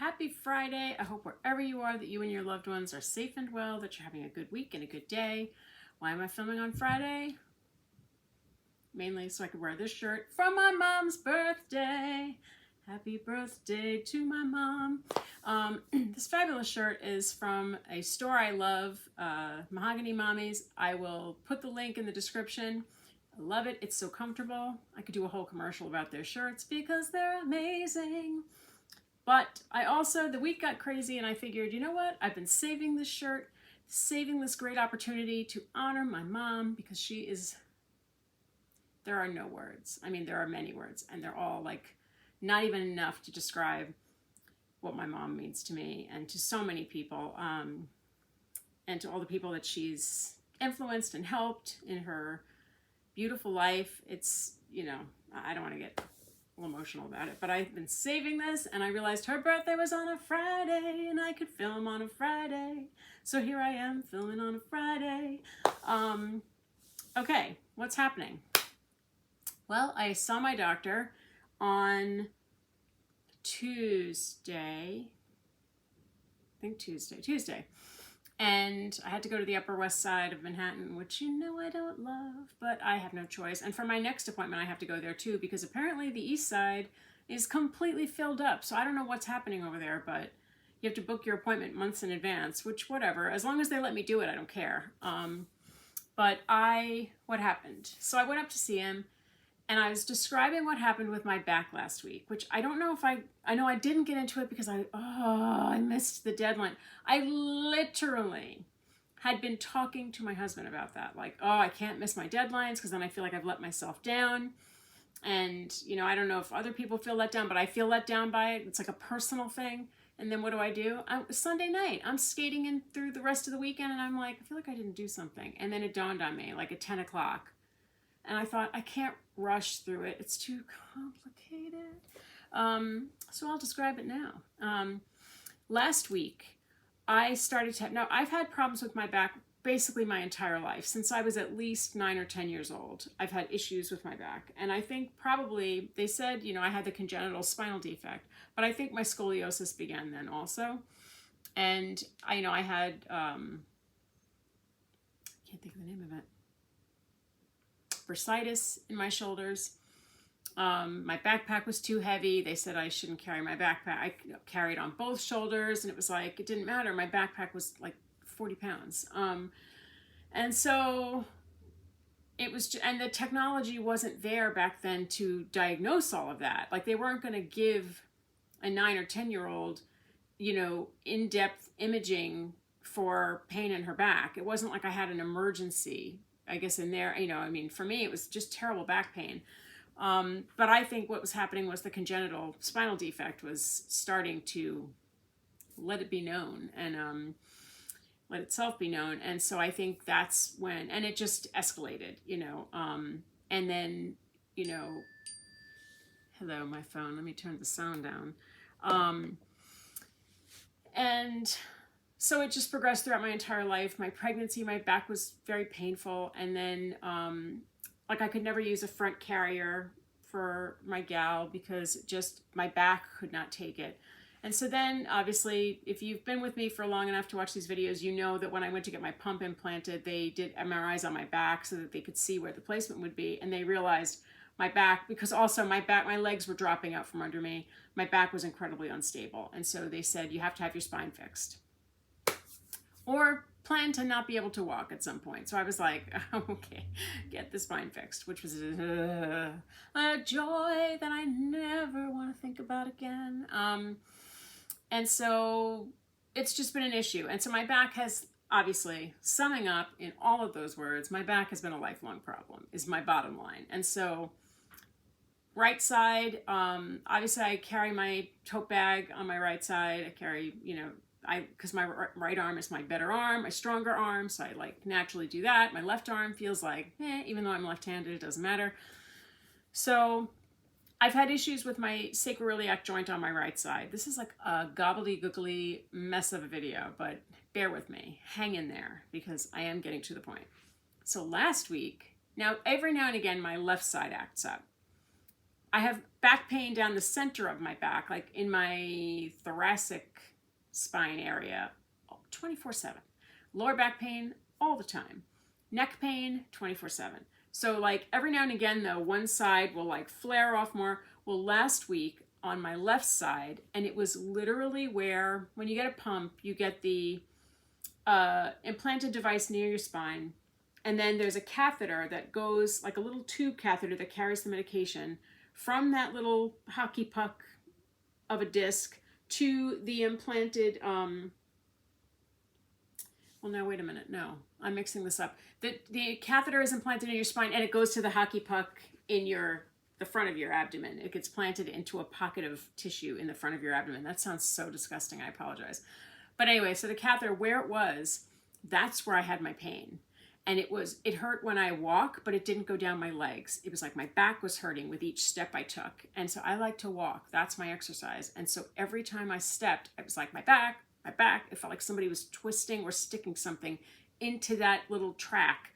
Happy Friday. I hope wherever you are that you and your loved ones are safe and well, that you're having a good week and a good day. Why am I filming on Friday? Mainly so I could wear this shirt from my mom's birthday. Happy birthday to my mom. This fabulous shirt is from a store I love, Mahogany Mommies. I will put the link in the description. I love it. It's so comfortable. I could do a whole commercial about their shirts because they're amazing. But the week got crazy and I figured, you know what? I've been saving this shirt, saving this great opportunity to honor my mom because there are no words. I mean, there are many words and they're all like not even enough to describe what my mom means to me and to so many people, and to all the people that she's influenced and helped in her beautiful life. It's, I don't want to get a little emotional about it, but I've been saving this and I realized her birthday was on a Friday and I could film on a Friday. So here I am filming on a Friday. Okay, what's happening? Well, I saw my doctor on Tuesday. And I had to go to the Upper West Side of Manhattan, which I don't love, but I have no choice. And for my next appointment, I have to go there too, because apparently the East Side is completely filled up. So I don't know what's happening over there, but you have to book your appointment months in advance, which whatever. As long as they let me do it, I don't care. What happened? So I went up to see him. And I was describing what happened with my back last week, which I don't know if I know I didn't get into it because I missed the deadline. I literally had been talking to my husband about that. Like, I can't miss my deadlines because then I feel like I've let myself down. And, I don't know if other people feel let down, but I feel let down by it. It's like a personal thing. And then what do? Sunday night, I'm skating in through the rest of the weekend and I'm like, I feel like I didn't do something. And then it dawned on me like at 10 o'clock. And I thought, I can't rush through it. It's too complicated. So I'll describe it now. Last week, I started to now I've had problems with my back basically my entire life. Since I was at least 9 or 10 years old, I've had issues with my back. And I think probably, they said, I had the congenital spinal defect, but I think my scoliosis began then also. And I had, can't think of the name of it. Bursitis in my shoulders. My backpack was too heavy. They said I shouldn't carry my backpack. I carried on both shoulders and it was like, it didn't matter. My backpack was like 40 pounds. And so it was, and the technology wasn't there back then to diagnose all of that. Like they weren't going to give a 9 or 10-year-old, in-depth imaging for pain in her back. It wasn't like I had an emergency, I guess, in there. For me, it was just terrible back pain. But I think what was happening was the congenital spinal defect was starting to let it be known and let itself be known. And so I think that's when, and it just escalated, and then, hello, my phone, let me turn the sound down. And so it just progressed throughout my entire life. My pregnancy, my back was very painful. And then, I could never use a front carrier for my gal because just my back could not take it. And so then, obviously, if you've been with me for long enough to watch these videos, you know that when I went to get my pump implanted, they did MRIs on my back so that they could see where the placement would be. And they realized my back, because also my legs were dropping out from under me. My back was incredibly unstable. And so they said, you have to have your spine fixed, or plan to not be able to walk at some point. So I was like, okay, get the spine fixed, which was a joy that I never want to think about again. And so it's just been an issue. And so my back has, obviously, summing up in all of those words, my back has been a lifelong problem, is my bottom line. And so right side, obviously I carry my tote bag on my right side. I carry, because my right arm is my better arm, my stronger arm, so I naturally do that. My left arm feels like, even though I'm left-handed, it doesn't matter. So I've had issues with my sacroiliac joint on my right side. This is like a gobbledygookly mess of a video, but bear with me, hang in there, because I am getting to the point. So last week, now every now and again, my left side acts up. I have back pain down the center of my back, like in my thoracic spine area, 24/7. Lower back pain all the time. Neck pain 24/7. So like every now and again though, one side will like flare off more. Well, last week on my left side, and it was literally where when you get a pump, you get the implanted device near your spine, and then there's a catheter that goes, like a little tube catheter that carries the medication from that little hockey puck of a disc to the implanted well, no, wait a minute. No, I'm mixing this up. The catheter is implanted in your spine and it goes to the hockey puck in the front of your abdomen. It gets planted into a pocket of tissue in the front of your abdomen. That sounds so disgusting. I apologize. But anyway, so the catheter, where it was, that's where I had my pain. And it hurt when I walk, but it didn't go down my legs. It was like my back was hurting with each step I took. And so I like to walk. That's my exercise. And so every time I stepped, it was like my back, it felt like somebody was twisting or sticking something into that little track,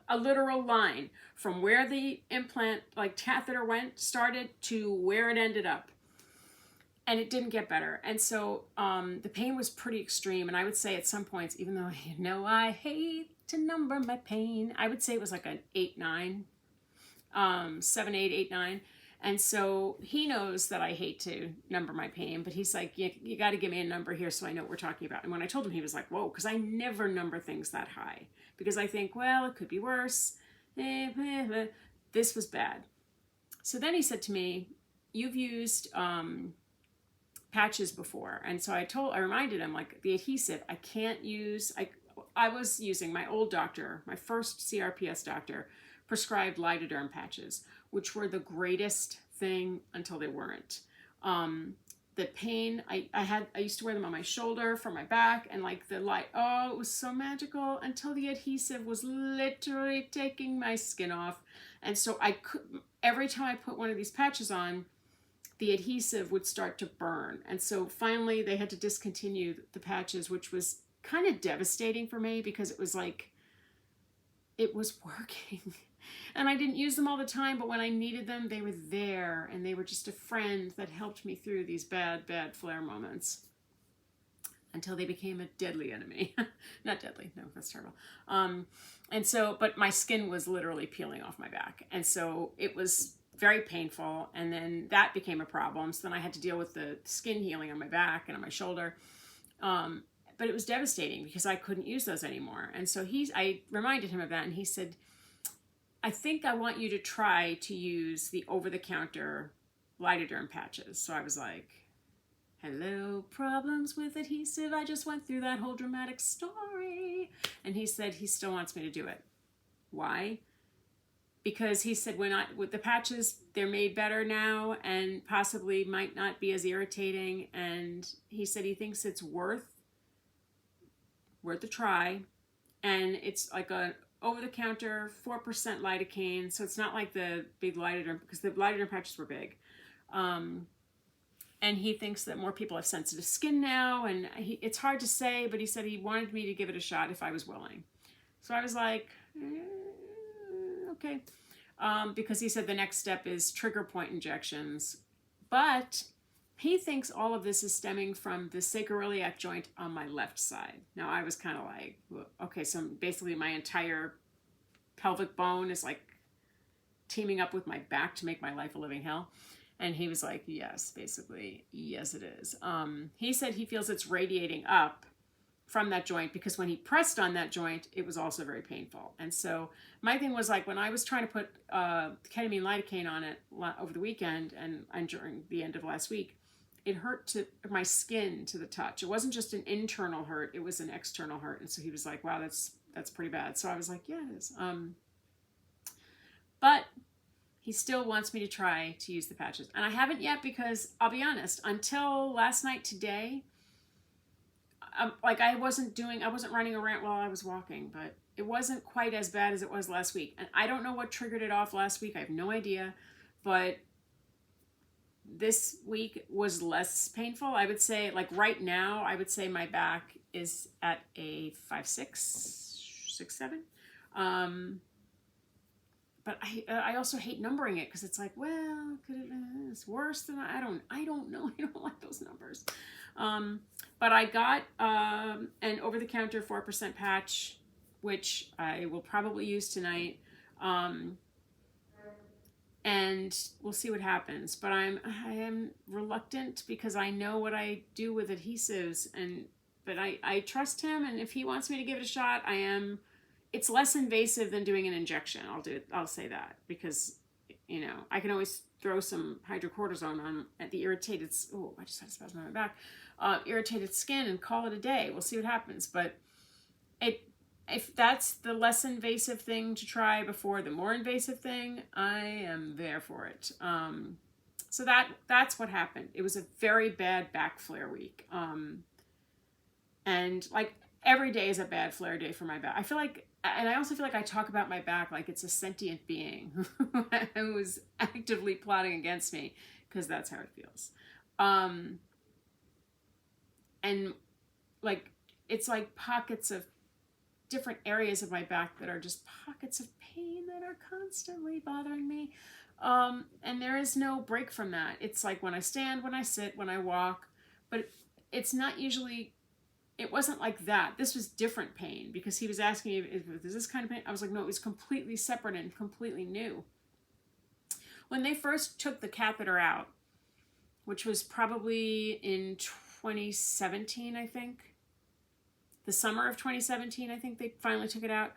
a literal line from where the implant, like catheter started to where it ended up. And it didn't get better. And so the pain was pretty extreme. And I would say at some points, even though I hate to number my pain, I would say it was like an 8, 9, 7, 8, 8, 9. And so he knows that I hate to number my pain, but he's like, you got to give me a number here so I know what we're talking about. And when I told him, he was like, whoa, because I never number things that high because I think, well, it could be worse. This was bad. So then he said to me, you've used patches before. And so I reminded him, like, the adhesive, I can't use, I was using my old doctor, my first CRPS doctor, prescribed Lidoderm patches, which were the greatest thing until they weren't. The pain, I used to wear them on my shoulder for my back, and like it was so magical until the adhesive was literally taking my skin off. And so every time I put one of these patches on, the adhesive would start to burn. And so finally they had to discontinue the patches, which was kind of devastating for me because it was like, it was working. And I didn't use them all the time, but when I needed them, they were there, and they were just a friend that helped me through these bad, bad flare moments until they became a deadly enemy. Not deadly, no, that's terrible. And so, but my skin was literally peeling off my back. And so it was very painful. And then that became a problem. So then I had to deal with the skin healing on my back and on my shoulder. But it was devastating because I couldn't use those anymore. And so I reminded him of that, and he said, I think I want you to try to use the over-the-counter Lidoderm patches. So I was like, hello, problems with adhesive. I just went through that whole dramatic story. And he said he still wants me to do it. Why? Because he said with the patches, they're made better now and possibly might not be as irritating. And he said he thinks it's worth a try. And it's like a over-the-counter 4% lidocaine, so it's not like the big Lidoderm, because the Lidoderm patches were big. And he thinks that more people have sensitive skin now, and it's hard to say, but he said he wanted me to give it a shot if I was willing. So I was like, okay. Because he said the next step is trigger point injections. But he thinks all of this is stemming from the sacroiliac joint on my left side. Now, I was kind of like, okay, so basically my entire pelvic bone is like teaming up with my back to make my life a living hell. And he was like, yes, basically, yes, it is. He said he feels it's radiating up from that joint because when he pressed on that joint, it was also very painful. And so my thing was like when I was trying to put ketamine lidocaine on it over the weekend and during the end of last week, it hurt my skin to the touch. It wasn't just an internal hurt, it was an external hurt. And so he was like, wow, that's pretty bad. So I was like, yeah, it is. But he still wants me to try to use the patches. And I haven't yet because I'll be honest, until last night today, I wasn't running around while I was walking, but it wasn't quite as bad as it was last week. And I don't know what triggered it off last week. I have no idea, but this week was less painful. I would say, like right now, I would say my back is at a 5, 6, 6, 7. but I also hate numbering it because it's like, well, it's worse than I don't know. I don't like those numbers. But I got an over-the-counter 4% patch, which I will probably use tonight. And we'll see what happens. But I am reluctant because I know what I do with adhesives, but I trust him, and if he wants me to give it a shot, I am. It's less invasive than doing an injection. I'll say that, because I can always throw some hydrocortisone on at the irritated. Oh, I just had a spasm on my back. Irritated skin and call it a day. We'll see what happens. But if that's the less invasive thing to try before the more invasive thing, I am there for it. So that's what happened. It was a very bad back flare week. And like every day is a bad flare day for my back. I feel like, and I also feel like I talk about my back like it's a sentient being who is actively plotting against me, because that's how it feels. And like, it's like pockets of different areas of my back that are just pockets of pain that are constantly bothering me. And there is no break from that. It's like when I stand, when I sit, when I walk, but it's not usually, it wasn't like that. This was different pain, because he was asking me, is this kind of pain? I was like, no, it was completely separate and completely new. When they first took the catheter out, which was probably in 2017, I think, the summer of 2017, I think they finally took it out.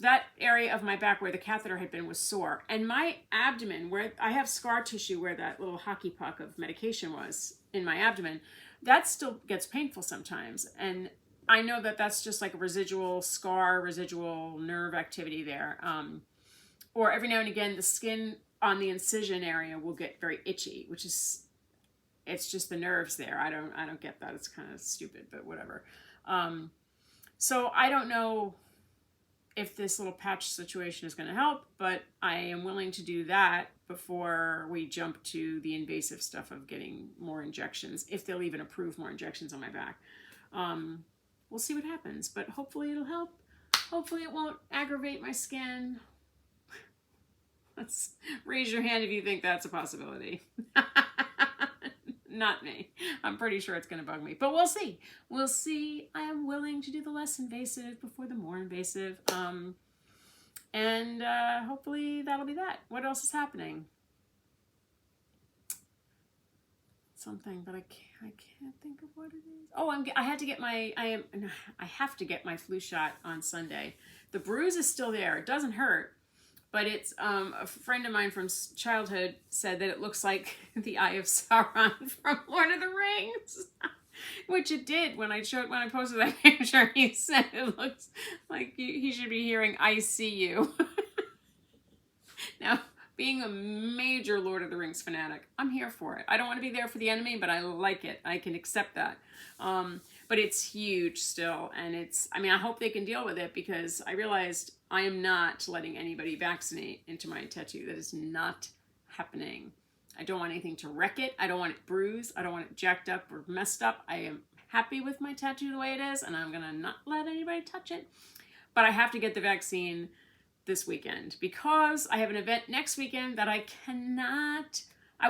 That area of my back where the catheter had been was sore. And my abdomen, where I have scar tissue where that little hockey puck of medication was in my abdomen, that still gets painful sometimes. And I know that that's just like a residual scar, residual nerve activity there. Or every now and again, the skin on the incision area will get very itchy, which is, it's just the nerves there. I don't get that. It's kind of stupid, but whatever. So I don't know if this little patch situation is going to help, but I am willing to do that before we jump to the invasive stuff of getting more injections, if they'll even approve more injections on my back. We'll see what happens, but hopefully it'll help. Hopefully it won't aggravate my skin. Let's raise your hand if you think that's a possibility. Not me. I'm pretty sure it's going to bug me, but we'll see. We'll see. I am willing to do the less invasive before the more invasive. And hopefully that'll be that. What else is happening? Something, but I can't think of what it is. Oh, I have to get my flu shot on Sunday. The bruise is still there. It doesn't hurt. But it's a friend of mine from childhood said that it looks like the Eye of Sauron from Lord of the Rings, which it did when I posted that picture. He said it looks like he should be hearing "I see you." Now, being a major Lord of the Rings fanatic, I'm here for it. I don't want to be there for the enemy, but I like it. I can accept that. But it's huge still, and I hope they can deal with it, because I realized I am not letting anybody vaccinate into my tattoo. That is not happening. I don't want anything to wreck it. I don't want it bruised. I don't want it jacked up or messed up. I am happy with my tattoo the way it is, and I'm going to not let anybody touch it. But I have to get the vaccine this weekend, because I have an event next weekend that I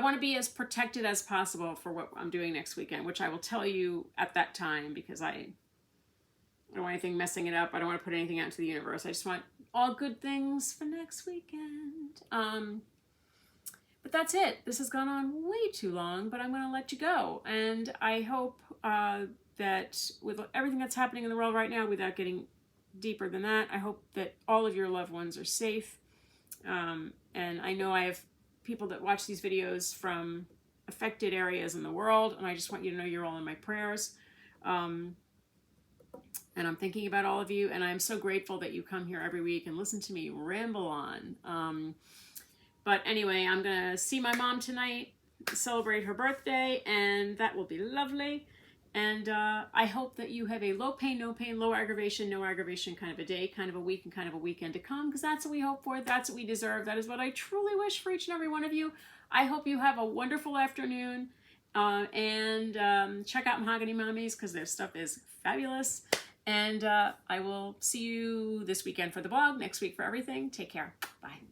want to be as protected as possible for what I'm doing next weekend, which I will tell you at that time, because I don't want anything messing it up. I don't want to put anything out into the universe. I just want all good things for next weekend. But that's it. This has gone on way too long, but I'm going to let you go. And I hope that with everything that's happening in the world right now, without getting deeper than that, I hope that all of your loved ones are safe. And I know I have people that watch these videos from affected areas in the world, and I just want you to know you're all in my prayers. And I'm thinking about all of you, and I'm so grateful that you come here every week and listen to me ramble on. But anyway, I'm going to see my mom tonight, celebrate her birthday, and that will be lovely. And I hope that you have a low pain, no pain, low aggravation, no aggravation kind of a day, kind of a week, and kind of a weekend to come, because that's what we hope for. That's what we deserve. That is what I truly wish for each and every one of you. I hope you have a wonderful afternoon. And check out Mahogany Mommies, because their stuff is fabulous. And I will see you this weekend for the blog, next week for everything. Take care. Bye.